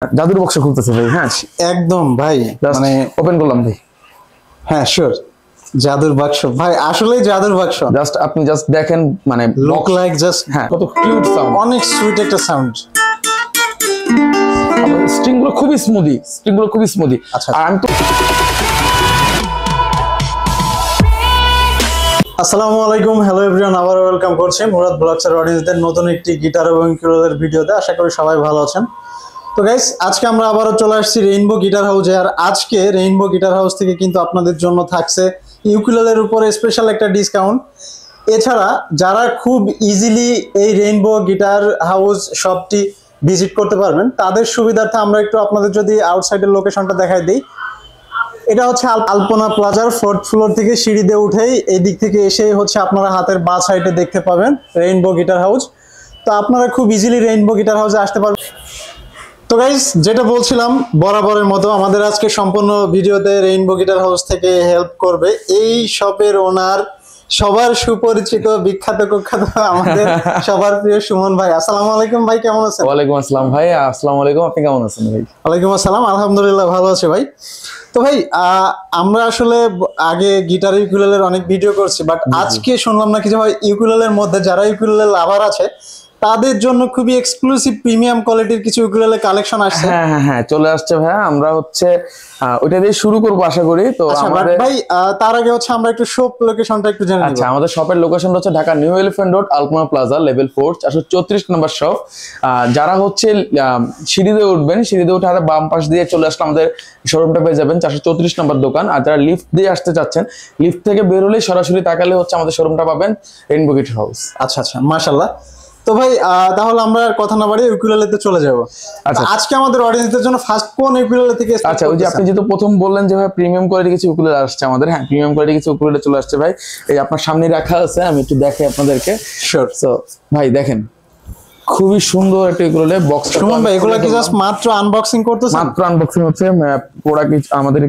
জাদুর বক্স খুলতেছে ভাই। হ্যাঁ একদম ভাই, মানে ওপেন করলাম ভাই। হ্যাঁ শিওর, জাদুর বাক্স ভাই, আসলেই জাদুর বাক্স। জাস্ট আপনি জাস্ট দেখেন, মানে লুক লাইক জাস্ট, হ্যাঁ কত কিউট সাউন্ড, অনেক সুইট একটা সাউন্ড। স্ট্রিং গুলো খুবই স্মুদি। আচ্ছা, আর আমি তো আসসালামু আলাইকুম, হ্যালো এভরিওয়ান, আবার ওয়েলকাম করছি মুরাদ ব্লগসের অডিয়েন্সদের নতুন একটি গিটার এবং কিবোর্ডের ভিডিওতে। আশা করি সবাই ভালো আছেন। তো গাইস, আজকে আমরা আবারও চলে আসছি রেইনবো গিটার হাউসে। আর আজকে রেইনবো গিটার হাউস থেকে কিন্তু আপনাদের জন্য থাকছে ইউকুলেলের উপরে স্পেশাল একটা ডিসকাউন্ট। এছাড়া যারা খুব ইজিলি এই রেইনবো গিটার হাউস শপটি ভিজিট করতে পারবেন, তাদের সুবিধার্থে আমরা একটু আপনাদের যদি আউটসাইডের লোকেশনটা দেখাই দিই। এটা হচ্ছে আলপনা প্লাজার 4th ফ্লোর থেকে সিঁড়ি দিয়ে উঠেই এই দিক থেকে এসেই হচ্ছে আপনারা হাতের বাঁ সাইডে দেখতে পাবেন রেইনবো গিটার হাউস। তো আপনারা খুব ইজিলি রেইনবো গিটার হাউসে আসতে পারবেন। তো গাইস, যেটা বলছিলাম, বরাবরের মতো আমাদের আজকে সম্পূর্ণ ভিডিওতে রেইনবো গিটার হাউস থেকে হেল্প করবে এই শপের ওনার, সবার সুপরিচিত, বিখ্যাত কুখ্যাত, আমাদের সবার প্রিয় সুমন ভাই। আসসালামু আলাইকুম ভাই, কেমন আছেন? ওয়ালাইকুম আসসালাম ভাই। আসসালামু আলাইকুম, আপনি কেমন আছেন ভাই? ওয়ালাইকুম আসসালাম, আলহামদুলিল্লাহ ভালো আছে ভাই। তো ভাই, আমরা আসলে আগে গিটার ইউকুলেলের অনেক ভিডিও করছি, বাট আজকে শুনলাম নাকি যে ভাই ইউকুলেলের মধ্যে যারা ইউকুলেলে লাভার আছে তাদের জন্য খুবই এক্সক্লুসিভ প্রিমিয়াম কোয়ালিটির কিছু ইউকুলেলে কালেকশন আসছে। হ্যাঁ চলে আসছে ভাই। আমরা হচ্ছে ওইটা দিয়ে শুরু করবো আশা করি। তো আমাদের ভাই তার আগে হচ্ছে আমরা একটু শপ লোকেশনটা একটু জেনে নিব। আচ্ছা, আমাদের শপের লোকেশনটা হচ্ছে ঢাকা নিউ এলিফ্যান্ট রোড, আলপনা প্লাজা, লেভেল 4, 434 নম্বর শপ। যারা হচ্ছে সিঁড়িতে উঠবেন, সিঁড়িতে উঠে হাতে বাম পাশ দিয়ে চলে আসলে আমাদের শোরুমটা পেয়ে যাবেন, 434 নম্বর দোকান। আর যারা লিফট দিয়ে আসতে চাচ্ছেন, লিফট থেকে বের হলে সরাসরি তাকালে হচ্ছে আমাদের শোরুমটা পাবেন, রেইনবো গিটার হাউস। আচ্ছা, মাশাআল্লাহ। তো ভাই, তাহলে আমরা আর কথা না বাড়িয়ে ইউকুলেলেতে চলে যাব। আচ্ছা, আজকে আমাদের অডিয়েন্সদের জন্য ফার্স্ট কোন ইউকুলেলে থেকে? আচ্ছা, ওই যে আপনি যেহেতু প্রথম বললেন যে ভাই প্রিমিয়াম কোয়ালিটি কিছু ইউকুলেলে আসছে আমাদের। হ্যাঁ, প্রিমিয়াম কোয়ালিটি কিছু ইউকুলেলে চলে আসছে ভাই। এই আপনার সামনে রাখা আছে, আমি একটু দেখাই আপনাদেরকে। শিওর। সো ভাই দেখেন, খুবই সুন্দর একটা ইউকুলেলে বক্স। সুমন ভাই, এগুলা কি জাস্ট মাত্র আনবক্সিং করতেছেন? মাত্র আনবক্সিং হচ্ছে, প্রোডাক্ট আমাদের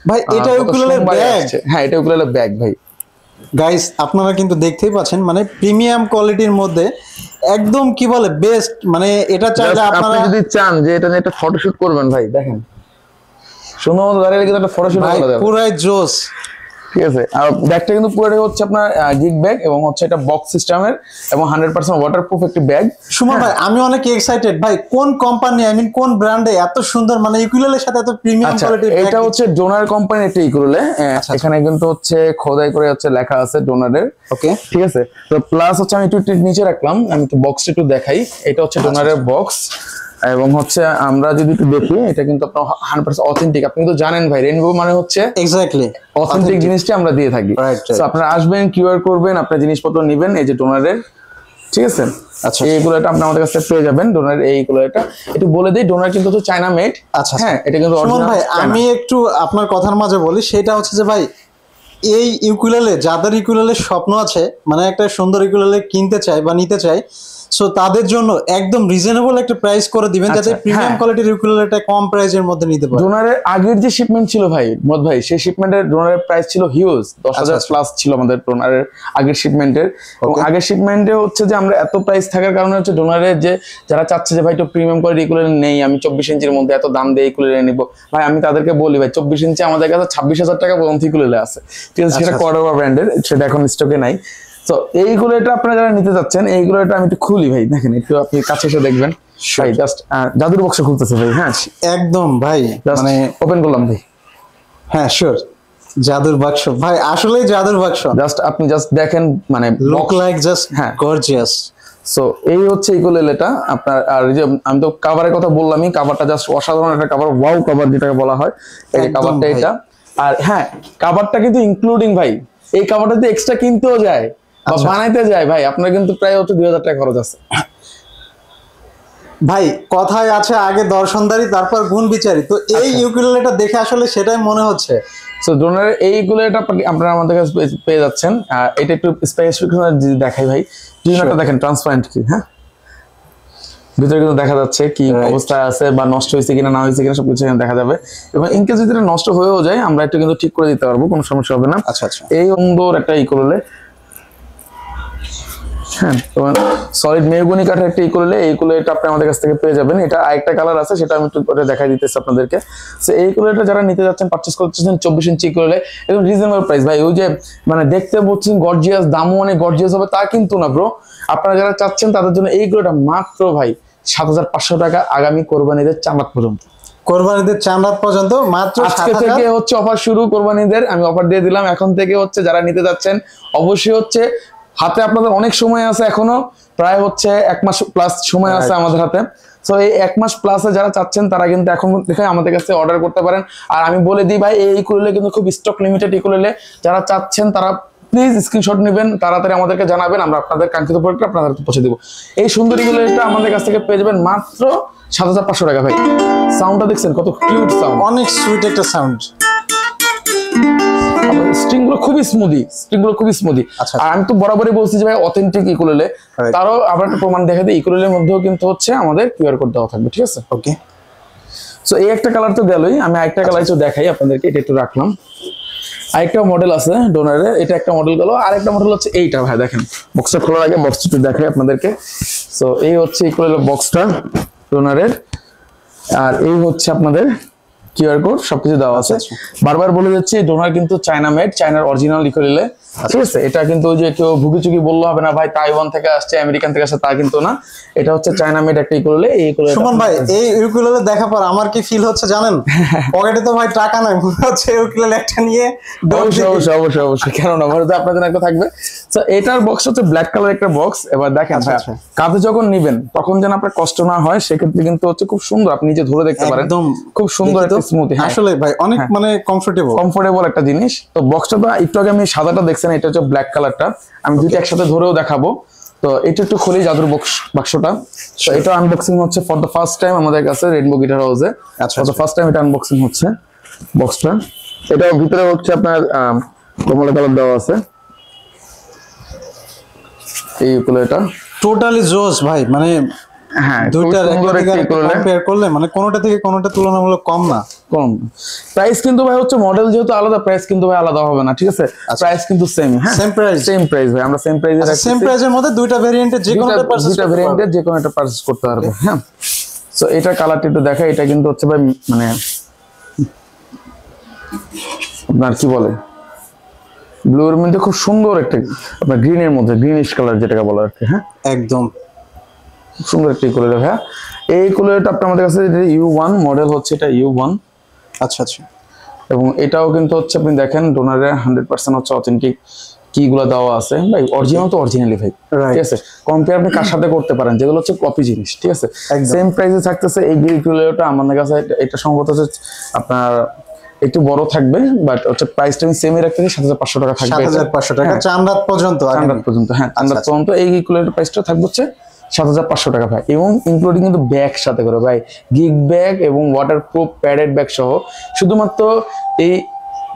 ভাই এটা ইউকুলেলের ব্যাগ। হ্যাঁ, এটা ইউকুলেলের ব্যাগ ভাই। গাইস, আপনারা কিন্তু দেখতেই পাচ্ছেন, মানে প্রিমিয়াম কোয়ালিটির মধ্যে একদম কি বলে বেস্ট। মানে এটা চাইলে আপনারা যদি চান যে এটা নিয়ে একটা ফটোশুট করবেন ভাই, দেখেন সুন্দর মতো দাঁড়িয়ে কিন্তু একটা ফটোশুট করা যাবে, পুরাই জোস। ঠিক আছে। আর ব্যাগটা কিন্তু পুরোটাই হচ্ছে আপনার গিগ ব্যাগ, এবং হচ্ছে এটা বক্স সিস্টেমের এবং 100% ওয়াটারপ্রুফ একটি ব্যাগ। সুমন ভাই, আমি অনেক এক্সাইটেড ভাই, কোন কোম্পানি, আই মিন কোন ব্র্যান্ডে এত সুন্দর, মানে ইউকুলেলের সাথে এত প্রিমিয়াম কোয়ালিটির ব্যাগ? এটা হচ্ছে ডোনার কোম্পানির একটা ইউকুলেলে। এখানে কিন্তু হচ্ছে খোদাই করে হচ্ছে লেখা আছে ডোনারের। ওকে, ঠিক আছে। তো প্লাস হচ্ছে আমি একটু নিচে রাখলাম, আমি একটু বক্সটা একটু দেখাই। এটা হচ্ছে ডোনারের বক্স, এবং হচ্ছে আমরা যদি একটু দেখি, এটা কিন্তু আপনার 100% অথেন্টিক। আপনি তো জানেন ভাই, রেইনবো মানে হচ্ছে এক্স্যাক্টলি অথেন্টিক জিনিসটা আমরা দিয়ে থাকি। সো আপনারা আসবেন, কিউআর করবেন, আপনার জিনিসপত্র নেবেন। এই যে ডোনারের, ঠিক আছে। আচ্ছা, এইগুলোটা আপনি আমাদের কাছে পেয়ে যাবেন। ডোনারের এইগুলো, এটা একটু বলে দেই, ডোনার কিন্তু হচ্ছে চায়না মেড। আচ্ছা, হ্যাঁ, এটা কিন্তু সুমন ভাই, আমি একটু আপনার কথার মাঝে বলি, সেটা হচ্ছে যে ভাই, এই ইউকুলেলে যাদের ইউকুলেলের স্বপ্ন আছে, মানে একটা সুন্দর ইউকুলেলে কিনতে চায় বা নিতে চায়, সো তাদের জন্য একদম রিজনেবল একটা প্রাইস করে দিবেন, যাতে প্রিমিয়াম কোয়ালিটির ইউকুলেলেটা কম প্রাইসের মধ্যে নিতে পারে। ডোনারের আগের যে শিপমেন্ট ছিল ভাই মদ ভাই, সেই শিপমেন্টের ডোনারের প্রাইস ছিল হিউজ, 10,000 প্লাস ছিল আমাদের ডোনারের আগের শিপমেন্টের। এবং আগের শিপমেন্টে হচ্ছে যে আমরা এত প্রাইস থাকার কারণে হচ্ছে ডোনারের যে যারা চাচ্ছে যে ভাই একটু প্রিমিয়াম কোয়ালিটি ইকুলেলে নেই, আমি 24 ইঞ্চির মধ্যে এত দাম দিয়ে ইকুলেলে নিব, ভাই আমি তাদেরকে বলি ভাই 24 ইঞ্চি আমাদের কাছে 26,000 টাকা পর্যন্ত ইকুলেলে আছে, ঠিক আছে। সেটা কর্ডোবা ব্র্যান্ডের, সেটা এখন স্টকে নাই। তো এইগুলো এটা আপনারা যারা নিতে যাচ্ছেন, এইগুলো এটা আমি একটু খুলি ভাই, দেখেন একটু আপনি কাছে এসে দেখবেন ভাই। জাস্ট জাদুর বক্স খুলতেছে ভাই। হ্যাঁ একদম ভাই, মানে ওপেন করলাম ভাই। হ্যাঁ শিওর, জাদুর বাক্স ভাই, আসলেই জাদুর বাক্স। জাস্ট আপনি জাস্ট দেখেন, মানে look like just gorgeous. So এই হচ্ছে ইকুলেলেটা আপনার। আর যে আমি তো কাভারের কথা বললামই, কাভারটা জাস্ট অসাধারণ একটা কাভার, ওয়াও কাভার যেটাকে বলা হয়, এই কাভারটা এটা। আর হ্যাঁ, কাভারটা কিন্তু ইনক্লুডিং ভাই, এই কাভারটা যদি এক্সট্রা কিনতেও যায় বা বানাইতে যায় ভাই, আপনার কিন্তু প্রায় হচ্ছে 2,000 টাকা খরচ আছে ভাই। কথায় আছে আগে দর্শনদারি, তারপর গুণ বিচারি। তো এই ইউকুলেলেটা দেখে আসলে সেটাই মনে হচ্ছে। সো ডোনারের এই ইউকুলেলেটা আপনারা আমাদের কাছে পেয়ে যাচ্ছেন। এটা একটু স্পেসিফিকেশন দেখাই ভাই, টিউনারটা দেখেন ট্রান্সপারেন্ট কি, হ্যাঁ ভিতরে কিন্তু দেখা যাচ্ছে কি অবস্থায় আছে বা নষ্ট হয়েছে কিনা না হয়েছে কিনা সবকিছু এখানে দেখা যাবে। এবং ইনকেস যদি নষ্ট হয়েও যায়, আমরা একটু কিন্তু ঠিক করে দিতে পারবো, কোনো সমস্যা হবে না। আচ্ছা, এই সুন্দর একটা ইকুলেলে হ্যাঁ, তোমার সলিড মেহগনি কাঠের একটা ইকুলেলে, এই ইকুলেলেটা আপনি আমাদের কাছ থেকে পেয়ে যাবেন। এটা আরেকটা কালার আছে, সেটা আমি একটু করে দেখাই দিতেছি আপনাদেরকে। সো এই ইকুলেলেটা যারা নিতে যাচ্ছেন, পারচেজ করতেছেন 24 ইঞ্চি ইকুলেলে, একদম রিজনেবল প্রাইস ভাই। ওই যে মানে দেখতে বলছেন গর্জিয়াস, দামও অনেক গর্জিয়াস হবে তা কিন্তু না ব্রো। আপনারা যারা চাচ্ছেন তাদের জন্য এই ইকুলেলটা মাত্র ভাই 7,500 টাকা, আগামী কোরবানিদের চাঁদ পর্যন্ত। কোরবানিদের চাঁদ পর্যন্ত মাত্র আজকে থেকে হচ্ছে অফার শুরু, কোরবানিদের আমি অফার দিয়ে দিলাম। এখন থেকে হচ্ছে যারা নিতে যাচ্ছেন অবশ্যই হচ্ছে হাতে আপনাদের অনেক সময় আছে, এখনো প্রায় হচ্ছে 1 মাস প্লাস সময় আছে আমাদের হাতে। সো এই 1 মাস প্লাসে যারা চাচ্ছেন তারা কিন্তু এখন দেখে আমাদের কাছে অর্ডার করতে পারেন। আর আমি বলে দিই ভাই, এই ইকুলেলে কিন্তু খুব স্টক লিমিটেড ইকুলেলে, যারা চাচ্ছেন তারা প্লিজ স্ক্রিনশট নেবেন, তাড়াতাড়ি আমাদেরকে জানাবেন, আমরা আপনাদের কাঙ্ক্ষিত প্রোডাক্ট আপনাদের পৌঁছে দেবো। এই সুন্দর ইকুলেলেটা আমাদের কাছ থেকে পেয়ে যাবেন মাত্র 7,500 টাকা ভাই। সাউন্ডটা দেখছেন কত কিউট সাউন্ড, অনেক সুইট একটা সাউন্ড। স্ট্রিংগুলো খুবই স্মুদি। আচ্ছা। আর আমি তো বরাবরই বলছি যে ভাই অথেন্টিক ইকুলেলে, তারও আবার একটা প্রমাণ দেখা দিই, ইকুলেলের মধ্যেও কিন্তু হচ্ছে আমাদের কিউআর কোড দেওয়া থাকবে, ঠিক আছে? ওকে। সো এই একটা কালার তো গেলই, আমি আরেকটা কালার একটু দেখাই আপনাদেরকে, এটা একটু রাখলাম। আরেকটা মডেল আছে ডোনারের, এটা একটা মডেল গেল। আরেকটা মডেল হচ্ছে এইটা ভাই, দেখেন বক্সটা খোলার আগে বক্সটা একটু দেখাই আপনাদেরকে। সো এই হচ্ছে ইকুলেলের বক্সটা ডোনারের, আর এই হচ্ছে আপনাদের কিউআর কোড, সবকিছু দেওয়া আছে। বারবার বলে যাচ্ছি, ডোনার কিন্তু চায়না মেড, চায়নার অরিজিনাল ইকুলেলে, ঠিক আছে? এটা কিন্তু ওই যে কেউ ভুগিচুকি বললো হবে না ভাই তাইওয়ান থেকে আসছে, আমেরিকান থেকে আসছে, তা কিন্তু না। এটা হচ্ছে চায়না মেড একটা ইকুলেলে। এই ইকুলেলে সুমন ভাই, এই ইকুলেলে দেখার পর আমার কি ফিল হচ্ছে জানেন? পকেটে তো ভাই টাকা নাই, মনে হচ্ছে ইকুলেলে একটা নিয়ে অবশ্যই কেন না, মানে আপনার জন্য একটা থাকবে। তো এটার বক্স হচ্ছে ব্ল্যাক কালার একটা বক্স। এবার দেখেন ভাই, কাঁধে যখন নিবেন তখন যেন আপনার কষ্ট না হয়, সেক্ষেত্রে কিন্তু হচ্ছে খুব সুন্দর, আপনি নিজে ধরে দেখতে পারেন, একদম খুব সুন্দর একটা স্মুথ। আসলে ভাই অনেক মানে কমফোর্টেবল একটা জিনিস। তো বক্সটা তো একটু আগে আমি সাদাটা দেখছেন, এটা হচ্ছে ব্ল্যাক কালারটা, আমি দুটো একসাথে ধরেও দেখাবো। তো এটা একটু খুলি জাদুর বাক্সটা। তো এটা আনবক্সিং হচ্ছে ফর দ্য ফার্স্ট টাইম আমাদের কাছে রেইনবো গিটার হাউসে। ফর দ্য ফার্স্ট টাইম এটা আনবক্সিং হচ্ছে বক্সটা। এটা ভিতরে হচ্ছে আপনার কমলা কালার দেওয়া আছে। এই ইকুলেলেটা টোটালি জোস ভাই, মানে হ্যাঁ, দুইটার কম্পেয়ার করলে মানে কোনোটা থেকে কোনোটা তুলনামূলক কম না, কম প্রাইস কিন্তু ভাই হচ্ছে, মডেল যেহেতু আলাদা, প্রাইস কিন্তু ভাই আলাদা হবে না, ঠিক আছে? প্রাইস কিন্তু সেম। হ্যাঁ, সেম প্রাইস ভাই, আমরা সেম প্রাইসে রাখছি। সেম প্রাইসের মধ্যে দুইটা ভেরিয়েন্টের যে কোনোটা পারচেজ করতে পারবে। হ্যাঁ, সো এটা কালারটা একটু দেখা, এটা কিন্তু হচ্ছে ভাই মানে আপনার কি বলে, ব্লুর মধ্যে খুব সুন্দর একটা, আপনার গ্রিনের মধ্যে গ্রিনিশ কালার যেটাকে বলা আর কি। হ্যাঁ, একদম সুন্দর একটা ইকুলেলে ভাই। এই ইকুলেলেটা আপনার আমাদের কাছে U1 মডেল হচ্ছে, এটা U1। আচ্ছা। এবং এটাও কিন্তু হচ্ছে আপনি দেখেন ডোনারের 100% হচ্ছে অথেন্টিক কিগুলো দেওয়া আছে ভাই, অরিজিনাল তো অরিজিনালি ভাই, ঠিক আছে? কম্পেয়ার আপনি কার সাথে করতে পারেন, যেগুলো হচ্ছে কপি জিনিস, ঠিক আছে? সেম প্রাইসে থাকতেছে। এই ইকুলেলেটা আমাদের কাছে, এটা সম্ভবত হচ্ছে আপনার একটু বড় থাকবে, বাট হচ্ছে প্রাইসটা আমি সেমই রাখতেছি, 7,500 টাকা থাকবে। 7,500 টাকা চাঁদ পর্যন্ত, হ্যাঁ, চাঁদ পর্যন্ত এই ইকুলেলের প্রাইসটা থাকবে হচ্ছে 7,500 টাকা ভাই, এবং ইনক্লুডিং কিন্তু ব্যাগ সাথে করে ভাই, গিগ ব্যাগ এবং ওয়াটারপ্রুফ প্যাডেড ব্যাগ সহ। শুধুমাত্র এই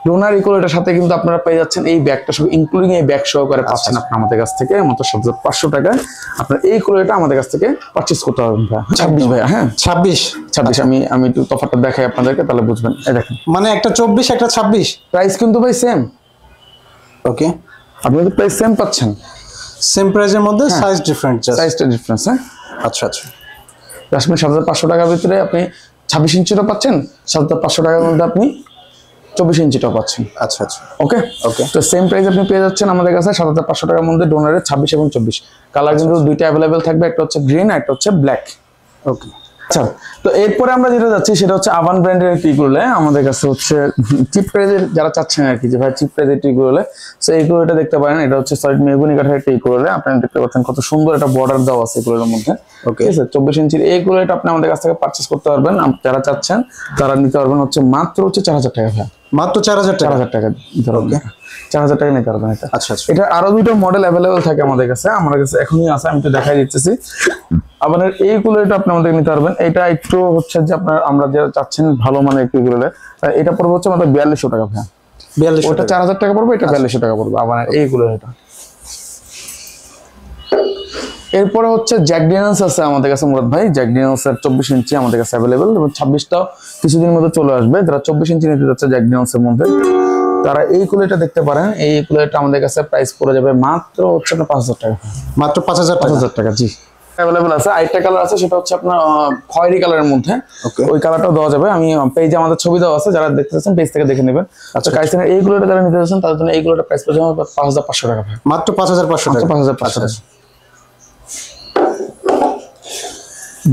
ডোনার ইকুলেলেটার সাথে কিন্তু আপনারা পেয়ে যাচ্ছেন এই ব্যাগটা সহ, ইনক্লুডিং এই ব্যাগ সহকারে পাচ্ছেন আপনার আমাদের কাছ থেকে মাত্র 7,500 টাকায়। আপনার এই ইকুলেলেটা আমাদের কাছ থেকে পারচেজ করতে পারবেন ভাই। 26 ভাই, হ্যাঁ 26। আমি একটু তফাৎটা দেখাই আপনাদেরকে, তাহলে বুঝবেন। এই দেখেন, মানে একটা 24 একটা 26, প্রাইস কিন্তু ভাই সেম। ওকে, আপনি তো প্রাইস সেম পাচ্ছেন, সেম প্রাইসের মধ্যে সাইজটা ডিফারেন্স। হ্যাঁ, আচ্ছা। আপনি 7,500 টাকার ভিতরে আপনি 26 ইঞ্চিটা পাচ্ছেন, 7,500 টাকার মধ্যে আপনি 24 ইঞ্চিটাও পাচ্ছেন। আচ্ছা। ওকে, তো সেম প্রাইস আপনি পেয়ে যাচ্ছেন আমাদের কাছে 7,500 টাকার মধ্যে ডোনারের 26 এবং 24 কালার কিন্তু দুইটা অ্যাভেলেবেল থাকবে, একটা হচ্ছে গ্রিন আর একটা হচ্ছে ব্ল্যাক। ওকে, আচ্ছা। তো এরপরে আমরা যেটা যাচ্ছি সেটা হচ্ছে আভান ব্র্যান্ডের একটি ইকুলেলে। আমাদের কাছে হচ্ছে চিপ প্রাইজের যারা চাচ্ছেন আর কি, যে ভাই চিপ প্রাইজের একটি ইকুলেলে, সো এই ইকুলেলেটা দেখতে পারেন। এটা হচ্ছে সলিড মেহগনি কাঠের একটা ইকুলেলে, আপনারা দেখতে পাচ্ছেন কত সুন্দর একটা বর্ডার দেওয়া আছে ইকুলেলের মধ্যে। ওকে, 24 ইঞ্চির এই ইকুলেলেটা আপনি আমাদের কাছ থেকে পারচেজ করতে পারবেন। যারা চাচ্ছেন তারা নিতে পারবেন হচ্ছে মাত্র হচ্ছে 4,000 টাকা ভাই, মাত্র 4,000 টাকা নিতে পারবেন। 4,000 টাকা নিতে পারবেন এটা। আচ্ছা, এটা আরো দুইটা মডেল অ্যাভেলেবেল থাকে আমাদের কাছে এখনই আছে, আমি তো দেখাই দিতেছি। আপনার এই ইকুলেলেটা আপনি আমাদের নিতে পারবেন। এটা একটু হচ্ছে যে আপনার আমরা যারা চাচ্ছেন ভালো মানের একটু ইকুলেলে, এটা পড়বে হচ্ছে মাত্র 4,200 টাকা ভাই। 4,200, ওটা 4,000 টাকা পড়বে, এটা 4,200 টাকা পড়বে আপনার এই ইকুলেলেটা। এরপরে হচ্ছে জ্যাক ড্যানিয়েলস আছে আমাদের কাছে মুরাদ ভাই, জ্যাক ড্যানিয়েলস এর 24 ইঞ্চি আমাদের কাছে অ্যাভেলেবেল, এবং 26টাও কিছুদিনের মধ্যে চলে আসবে। যারা 24 ইঞ্চি নিতে যাচ্ছে জ্যাক ড্যানিয়েলস এর মধ্যে, তারা এই কুলারটা দেখতে পারেন। এই কুলারটা আমাদের কাছে প্রাইস পড়ে যাবে মাত্র হচ্ছে আপনার 5,000 টাকা। মাত্র 5,000 টাকা জি অ্যাভেলেবল আছে। আরেকটা কালার আছে, সেটা হচ্ছে আপনার খয়েরি কালারের মধ্যে। ওই কালারটাও দেওয়া যাবে। আমি পেজে আমাদের ছবি দেওয়া আছে, যারা দেখতে চাচ্ছেন পেজ থেকে দেখে নেবেন। আচ্ছা কাইসেনের এই কুলারটা যারা নিতে চাচ্ছেন তাদের জন্য এই কুলারটা প্রাইস পড়ে যাবে 5,500 টাকা ভাই। মাত্র 5,500 টাকা। 5,500 টাকা।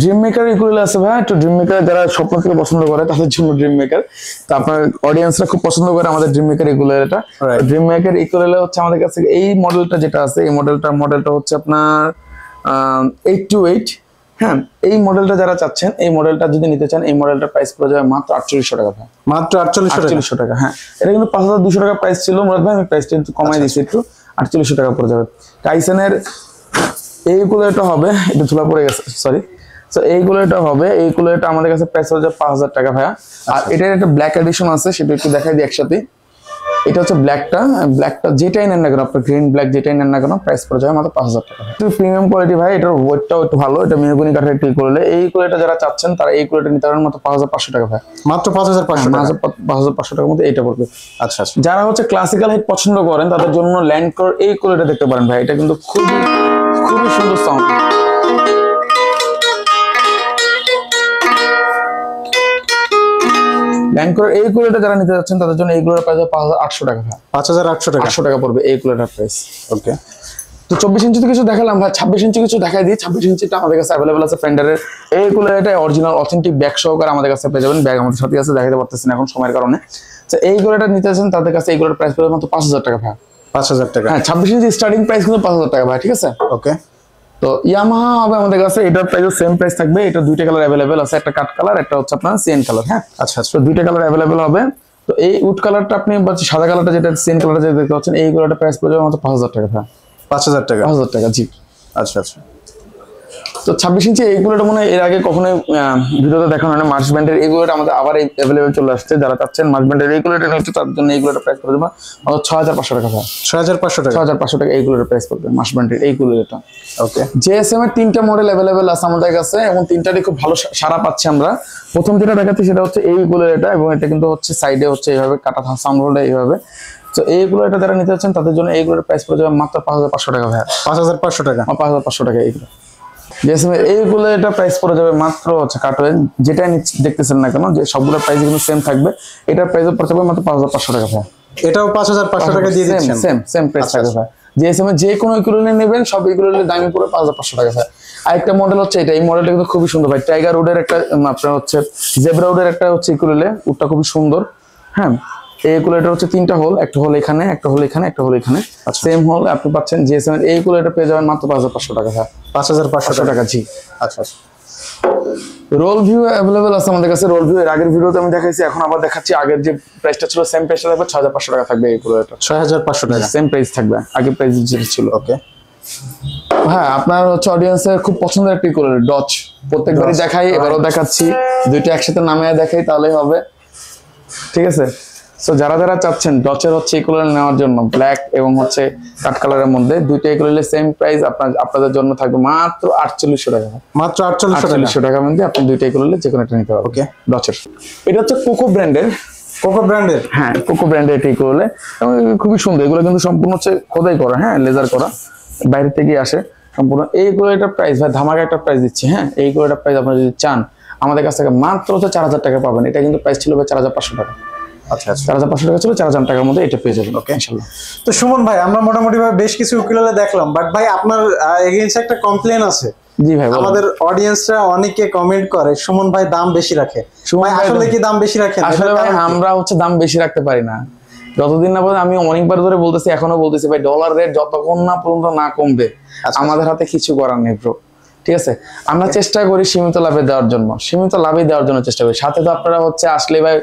ড্রিম মেকার ইকুয়াল আছে ভাই। একটু ড্রিম মেকার যারা স্বপ্ন থেকে পছন্দ করে তাদের জন্য ড্রিম মেকার। তো আপনার অডিয়েন্সরা খুব পছন্দ করে আমাদের ড্রিম মেকার ইকুয়াল। এটা ড্রিম মেকার ইকুয়াল হচ্ছে আমাদের কাছে এই মডেলটা যেটা আছে, এই মডেলটা হচ্ছে আপনার 828। হ্যাঁ, এই মডেলটা যারা চাচ্ছেন, এই মডেলটা যদি নিতে চান, এই মডেলটার প্রাইস পড়ে যাবে মাত্র 4800 টাকা ভাই। মাত্র 4800 টাকা। হ্যাঁ, এটা কিন্তু 5,200 টাকা প্রাইস ছিল মুরাদ ভাই, আমি প্রাইসটা একটু কমাই দিয়েছি একটু, 4800 টাকা পড়ে যাবে। টাইসনের এই কুলারটা হবে, এটা ধুলা পড়ে গেছে সরি। তো এই কুলারটা হবে, এই কুলারটা আমাদের কাছে প্রাইস হচ্ছে 5,000 টাকা ভাইয়া। আর এটার একটা ব্ল্যাক এডিশন আছে, সেটা একটু দেখাই দিই একসাথে। এটা হচ্ছে ব্ল্যাকটা যেটাই নেন না কেন, আপনার গ্রিন ব্ল্যাক যেটাই নেন না কেন প্রাইস পড়ে যাবে মাত্র 5,000 টাকা। একটু প্রিমিয়াম কোয়ালিটি ভাই, এটার ওয়েটটাও একটু ভালো। এটা মেহগনি কাঠের একটি কুলার। এই কুলারটা যারা চাচ্ছেন তারা এই কুলারটা নিতে পারেন মাত্র 5,500 টাকা ভাই। মাত্র 5,500 টাকা। 5,500 টাকার মধ্যে এটা পড়বে। আচ্ছা আচ্ছা। যারা হচ্ছে ক্লাসিক্যাল হাইট পছন্দ করেন তাদের জন্য ল্যান্ডকোর এই কুলারটা দেখতে পারেন ভাই। এটা কিন্তু খুবই সুন্দর সাউন্ড। ল্যান্ডকোর এই কুলারটা যারা নিতে যাচ্ছেন তাদের জন্য এই কুলারটা প্রাইস 5,800 টাকা ভাই। 5,800 টাকা। 800 টাকা পড়বে এই কুলারটার প্রাইস। ওকে। তো 24 ইঞ্চি কিছু দেখালাম ভাই, 26 ইঞ্চি কিছু দেখাই দিই। 26 ইঞ্চিটা আমাদের কাছে অ্যাভেলেবল আছে ফেন্ডারের। এই কুলারটা অরিজিনাল অথেন্টিক ব্যাগ সহকারে আমাদের কাছে পেয়ে যাবেন। ব্যাগ আমাদের সাথে আছে, দেখাতে পারতেছেন এখন সময়ের কারণে। তো এই কুলারটা নিতে চাচ্ছেন তাদের কাছে এই কুলার প্রাইস পড়বে মাত্র 5,000 টাকা ভাই। 5,000 টাকা। হ্যাঁ, 26 ইঞ্চি স্টার্টিং প্রাইস কিন্তু 5,000 টাকা ভাই, ঠিক আছে? ওকে। তো ইয়ামাহা হবে আমাদের কাছে, এটার প্রাইসও সেম প্রাইস থাকবে। এটা দুইটা কালার অ্যাভেলেবল আছে, একটা কাট কালার, একটা হচ্ছে আপনার সিএন কালার। হ্যাঁ আচ্ছা আচ্ছা। তো দুইটা কালার অ্যাভেলেবল হবে। তো এই উড কালারটা আপনি সাদা কালারটা যেটা সিএন কালারটা যেটা দেখতে পাচ্ছেন, এই কালারটা প্রাইস পড়ে যাবে মাত্র 5,000 টাকা ভাই। 5,000 টাকা। 5,000 টাকা জি। আচ্ছা আচ্ছা। তো 26 ইঞ্চি এইগুলোটা মনে হয় এর আগে কখনোই ভিডিওতে দেখানো হয় না। মার্চ ব্যান্ডের এইগুলোটা আমাদের আবার অ্যাভেলেবল চলে আসছে। যারা চাচ্ছেন মার্চ ব্যান্ডের এইগুলোটা নিতে, তার জন্য এইগুলোটা প্রাইস পড়বে মাত্র 6,500 টাকা ভাই। 6,500 টাকা। 6,500 টাকা এইগুলোর প্রাইস পড়বে মার্চ ব্যান্ডের এইগুলোটা। ওকে। জেএসএম এর 3টা মডেল অ্যাভেলেবল আছে আমাদের কাছে, এবং 3টারই খুব ভালো সাড়া পাচ্ছি আমরা। প্রথম যেটা দেখাচ্ছি সেটা হচ্ছে এইগুলো এটা, এবং এটা কিন্তু হচ্ছে সাইডে হচ্ছে এইভাবে কাটা সাউন্ড হোল্ডার এইভাবে। তো এইগুলো এটা যারা নিতে চাচ্ছেন তাদের জন্য এইগুলোর প্রাইস পড়ে যাবে মাত্র 5,500 টাকা ভাই। 5,500 টাকা। 5,500 টাকা এইগুলো। জেএসএম এর এইগুলো এটা প্রাইস পড়ে যাবে মাত্র হচ্ছে কাটওয়ে যেটা দেখতেছেন না কেন, যে সবগুলো প্রাইস কিন্তু সেম থাকবে। এটার প্রাইস পড়ে যাবে মাত্র 5,500 টাকা ভাই। এটাও 5,500 টাকা দিয়ে দিচ্ছেন। সেম প্রাইস থাকবে ভাই। জেএসএম এর যে কোনো ইকুইভ্যালেন্ট নেবেন, সব ইকুইভ্যালেন্টের দামই পুরো 5,500 টাকা ভাই। আরেকটা মডেল হচ্ছে এটা, এই মডেলটা কিন্তু খুবই সুন্দর ভাই। টাইগার উডের একটা আপনার হচ্ছে জেব্রা উডের একটা হচ্ছে ইকুইভ্যালেন্ট, উডটা খুবই সুন্দর। হ্যাঁ, এই কুলারটা হচ্ছে 3টা হোল, একটা হোল এখানে, একটা হোল এখানে, একটা হোল এখানে, সেম হোল আপনি পাচ্ছেন। জেএসএম এর এই কুলারটা পেয়ে যাবেন মাত্র 5,500 টাকা ভাই। 5,500 টাকা জি। আচ্ছা আচ্ছা। রোল ভিউ অ্যাভেলেবল আছে আমাদের কাছে। রোল ভিউ এর আগের ভিডিওতে আমি দেখাইছি, এখন আবার দেখাচ্ছি। আগের যে প্রাইসটা ছিল সেম প্রাইসটা থাকবে, 6,500 টাকা থাকবে এই কুলারটা। 6,500 টাকা সেম প্রাইস থাকবে, আগের প্রাইস যেটা ছিল। ওকে। হ্যাঁ, আপনার হচ্ছে অডিয়েন্সের খুব পছন্দের একটি কুলার ডচ। প্রত্যেকবারই দেখাই, এবারও দেখাচ্ছি। দুইটা একসাথে নামিয়ে দেখাই তাহলেই হবে, ঠিক আছে? সো যারা যারা চাচ্ছেন ডচের হচ্ছে এই কুলার নেওয়ার জন্য, ব্ল্যাক এবং হচ্ছে কাট কালারের মধ্যে দুইটা কুলারের সেম প্রাইস আপনাদের জন্য থাকবে মাত্র 4,800 টাকা। মাত্র 4,800 টাকার মধ্যে আপনি দুইটা কুলারের যে কোনো একটা নিতে পারবেন। ওকে। ডচের এটা হচ্ছে কোকো ব্র্যান্ডের। কোকো ব্র্যান্ডের? হ্যাঁ, কোকো ব্র্যান্ডের এটাই করলে খুবই সুন্দর। এগুলো কিন্তু সম্পূর্ণ হচ্ছে খোদাই করা, হ্যাঁ, লেজার করা, বাইরে থেকেই আসে সম্পূর্ণ। এইগুলো এটা প্রাইস ভাই ধামাকা একটা প্রাইস দিচ্ছে। হ্যাঁ, এইগুলো একটা প্রাইস আপনারা যদি চান আমাদের কাছ থেকে মাত্র হচ্ছে 4,000 টাকা পাবেন। এটা কিন্তু প্রাইস ছিল ভাই 4,500 টাকা। আচ্ছা আচ্ছা। 4,500 টাকা ছিল, 4,000 টাকার মধ্যে এটা পেয়ে যাবেন। ওকে ইনশাআল্লাহ। তো সুমন ভাই, আমরা মোটামুটি ভাবে বেশ কিছু উকিলালে দেখলাম, বাট ভাই আপনার এগেইনস্ট একটা কমপ্লেন আছে। জি ভাই, আমাদের অডিয়েন্সরা অনেকে কমেন্ট করে সুমন ভাই দাম বেশি রাখে। ভাই আসলে কি দাম বেশি রাখেন? আসলে ভাই আমরা হচ্ছে দাম বেশি রাখতে পারি না। যতদিন না পর্যন্ত, আমি অনেকবার ধরে বলতেছি, এখনো বলতেছি ভাই, ডলার রেট যতক্ষণ না পর্যন্ত না কমবে আমাদের হাতে কিছু করার নেই ব্রো, ঠিক আছে? আমরা চেষ্টা করি সীমিত লাভে দেওয়ার জন্য, সীমিত লাভে দেওয়ার জন্য চেষ্টা করি। সাথে তো আপনারা হচ্ছে আসলে ভাই,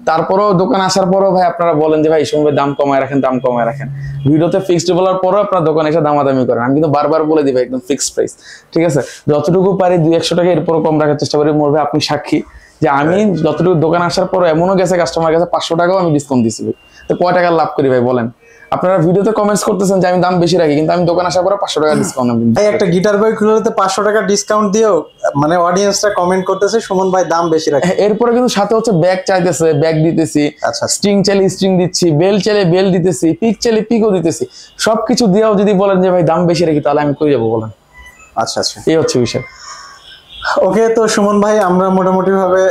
তারপরেও দোকান আসার পরও ভাই আপনারা বলেন যে ভাই সময় দাম কমায় রাখেন, দাম কমায় রাখেন। ভিডিওতে ফিক্সড বলার পরও আপনার দোকানে এসে দামাদামি করেন। আমি কিন্তু বারবার বলে দিই ভাই একদম ফিক্সড প্রাইস, ঠিক আছে? যতটুকু পারি 200-100 টাকা এরপরও কম রাখার চেষ্টা করি। মোর ভাই আপনি সাক্ষী যে আমি যতটুকু দোকান আসার পর এমনও গেছে কাস্টমার কাছে 500 টাকাও আমি ডিসকাউন্ট দিচ্ছি। তো কয় টাকার লাভ করি ভাই বলেন? আপনারা ভিডিওতে কমেন্টস করতেছেন যে আমি দাম বেশি রাখি, কিন্তু আমি দোকান আসার পরে 500 টাকা ডিসকাউন্ট আমি ভাই একটা গিটার বই খুলতে 500 টাকা ডিসকাউন্ট দিও, মানে অডিয়েন্সটা কমেন্ট করতেছে সুমন ভাই দাম বেশি রাখে। এরপরে কিন্তু সাথে হচ্ছে ব্যাগ চাইতেছে, ব্যাগ দিতেছি, আচ্ছা স্ট্রিং চাইলে স্ট্রিং দিচ্ছি, বেল চাইলে বেল দিতেছি, পিক চাইলে পিকও দিতেছি। সবকিছু দিয়েও যদি বলেন যে ভাই দাম বেশি রাখি, তাহলে আমি কই যাবো বলেন? আচ্ছা আচ্ছা, এই হচ্ছে বিষয়। ওকে, তো সুমন ভাই আমরা মোটামুটি ভাবে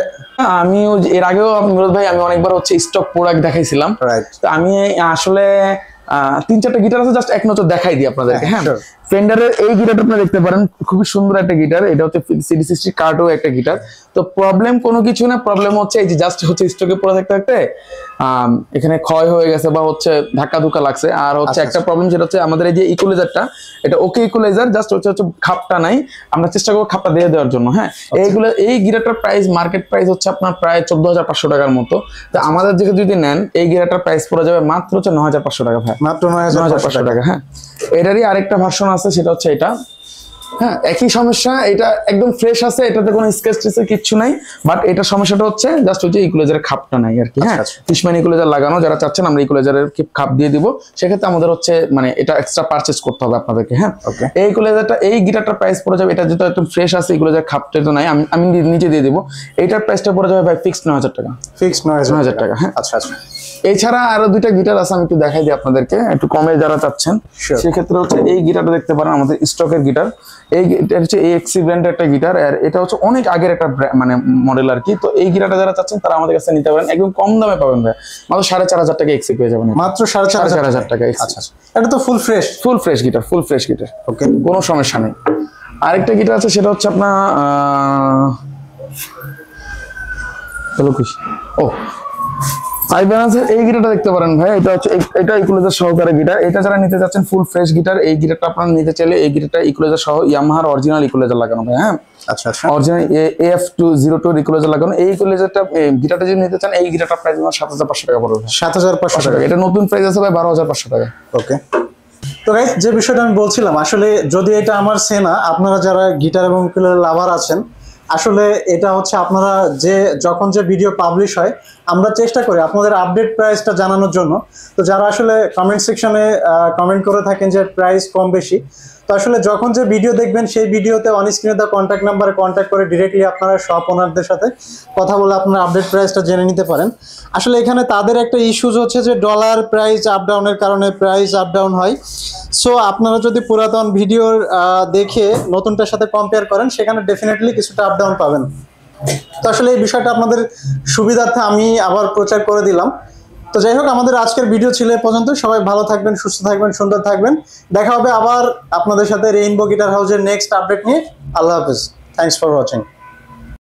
আমি এর আগেও মুরাদ ভাই আমি অনেকবার হচ্ছে স্টক প্রোডাক্ট দেখাইছিলাম। রাইট, তো আমি আসলে 3-4টা গিটার আছে, জাস্ট এক নজর দেখাই দিই আপনাদেরকে। হ্যাঁ, sure. ফেন্ডারের এই গিটারটা আপনারা দেখতে পারেন, খুবই সুন্দর একটা গিটার। এটা হচ্ছে CD60 কার্ডও একটা গিটার। তো প্রবলেম কোনো কিছু না, প্রবলেম হচ্ছে এই যে জাস্ট হচ্ছে স্টকে পড়ে থাকতে থাকতে এখানে ক্ষয় হয়ে গেছে বা হচ্ছে ধাক্কা ধুক্কা লাগছে। আর হচ্ছে আচ্ছা, একটা প্রবলেম যেটা হচ্ছে আমাদের এই যে ইকুয়ালাইজারটা, এটা ওকে ইকুয়ালাইজার, জাস্ট হচ্ছে খাপটা নাই, আমরা চেষ্টা করবো খাপটা দিয়ে দেওয়ার জন্য। হ্যাঁ, এইগুলো এই গিটারটার প্রাইস মার্কেট প্রাইস হচ্ছে আপনার প্রায় 14,500 টাকার মতো। তো আমাদের থেকে যদি নেন এই গিটারটার প্রাইস পড়ে যাবে মাত্র হচ্ছে 9,500 টাকা ভাই, মাত্র 9,500 টাকা। হ্যাঁ, এটারই আরেকটা ভার্সন আছে, সেটা হচ্ছে এটা। হ্যাঁ, একই সমস্যা, এটা একদম ফ্রেশ আছে, এটাতে কোনো স্কেচ টেসের কিচ্ছু নাই। বাট এটা সমস্যাটা হচ্ছে জাস্ট হচ্ছে ইকুয়ালাইজারের খাপটা নাই আর কি। হ্যাঁ, ফিশম্যান ইকুয়ালাইজার লাগানো যারা চাচ্ছেন, আমরা ইকুয়ালাইজারের খাপ দিয়ে দিব। সেক্ষেত্রে আমাদের হচ্ছে মানে এটা এক্সট্রা পারচেজ করতে হবে আপনাদেরকে। হ্যাঁ, এই ইকুয়ালাইজারটা, এই গিটারটার প্রাইস পড়ে যাবে, এটা যেটা একদম ফ্রেশ আছে, ইকুয়ালাইজার খাপটা তো নাই, আমি নিজে দিয়ে দিব। এইটার প্রাইসটা পড়ে যাবে ভাই ফিক্সড 9,000 টাকা। ফিক্সড 9,000 টাকা। হ্যাঁ, আচ্ছা আচ্ছা। এছাড়া আরো দুইটা গিটার আছে, আমি একটু দেখাই দিই আপনাদেরকে, একটু কমে যারা চাচ্ছেন। সেক্ষেত্রে হচ্ছে এই গিটারটা দেখতে পারেন, আমাদের স্টকের গিটার। এই গিটার হচ্ছে AXC ব্র্যান্ডের একটা গিটার, আর এটা হচ্ছে অনেক আগের একটা মানে মডেল আর কি। তো এই গিটারটা যারা চাচ্ছেন তারা আমাদের কাছে নিতে পারেন, একদম কম দামে পাবেন ভাই, মাত্র 4,500 টাকা এক্সি পেয়ে যাবেন, মাত্র 4,500 টাকা। আচ্ছা আচ্ছা, এটা তো full fresh guitar, full fresh guitar. Okay, কোনো সমস্যা নেই। আরেকটা গিটার আছে, সেটা হচ্ছে আপনার এই গিটারটা দেখতে পারেন ভাই, এটা হচ্ছে এটা ইকুয়ালাইজার সহকারে গিটার। এটা যারা নিতে চাচ্ছেন ফুল ফ্রেশ গিটার, এই গিটারটা আপনারা নিতে চাইলে এই গিটারটা ইকুয়ালাইজার সহ ইয়ামাহার অরিজিনাল ইকুয়ালাইজার লাগানো ভাই। হ্যাঁ, আচ্ছা আচ্ছা, অরিজিনাল AF202 ইকুয়ালাইজার লাগানো। এই ইকুয়ালাইজারটা গিটারটা যদি নিতে চান, এই গিটারটা প্রাইস 7,500 টাকা পড়বে। 7,500 টাকা। এটা নতুন প্রাইস আছে ভাই 12,500 টাকা। ওকে, তো গাইস যে বিষয়টা আমি বলছিলাম, আসলে যদি এটা আমার সেনা, আপনারা যারা গিটার এবং উকুলেলে লাভার আছেন, আসলে এটা হচ্ছে আপনারা যখন যে ভিডিও পাবলিশ হয়, আমরা চেষ্টা করি আপনাদের আপডেট প্রাইসটা জানানোর জন্য। তো যারা আসলে কমেন্ট সেকশনে কমেন্ট করে থাকেন যে প্রাইস কম বেশি, তো আসলে যখন যে ভিডিও দেখবেন সেই ভিডিওতে অন স্ক্রিনে দেওয়া কন্ট্যাক্ট নাম্বারে কন্ট্যাক্ট করে ডিরেক্টলি আপনারা শপ ওনারদের সাথে কথা বলে আপনার আপডেট প্রাইসটা জেনে নিতে পারেন। আসলে এখানে তাদের একটা ইস্যুজ হচ্ছে যে ডলার প্রাইস আপ ডাউনের কারণে প্রাইস আপ ডাউন হয়। সো আপনারা যদি পুরাতন ভিডিওর দেখে নতুনটার সাথে কম্পেয়ার করেন, সেখানে ডেফিনেটলি কিছুটা আপ ডাউন পাবেন। তো আসলে এই বিষয়টা আপনাদের সুবিধার্থে আমি আবার প্রচার করে দিলাম। তো যাই হোক, আমাদের আজকের ভিডিও ছিল এ পর্যন্ত। সবাই ভালো থাকবেন, সুস্থ থাকবেন, সুন্দর থাকবেন। দেখা হবে আবার আপনাদের সাথে রেইনবো গিটার হাউসের নেক্সট আপডেট নিয়ে। আল্লাহ হাফেজ, থ্যাঙ্কস ফর ওয়াচিং।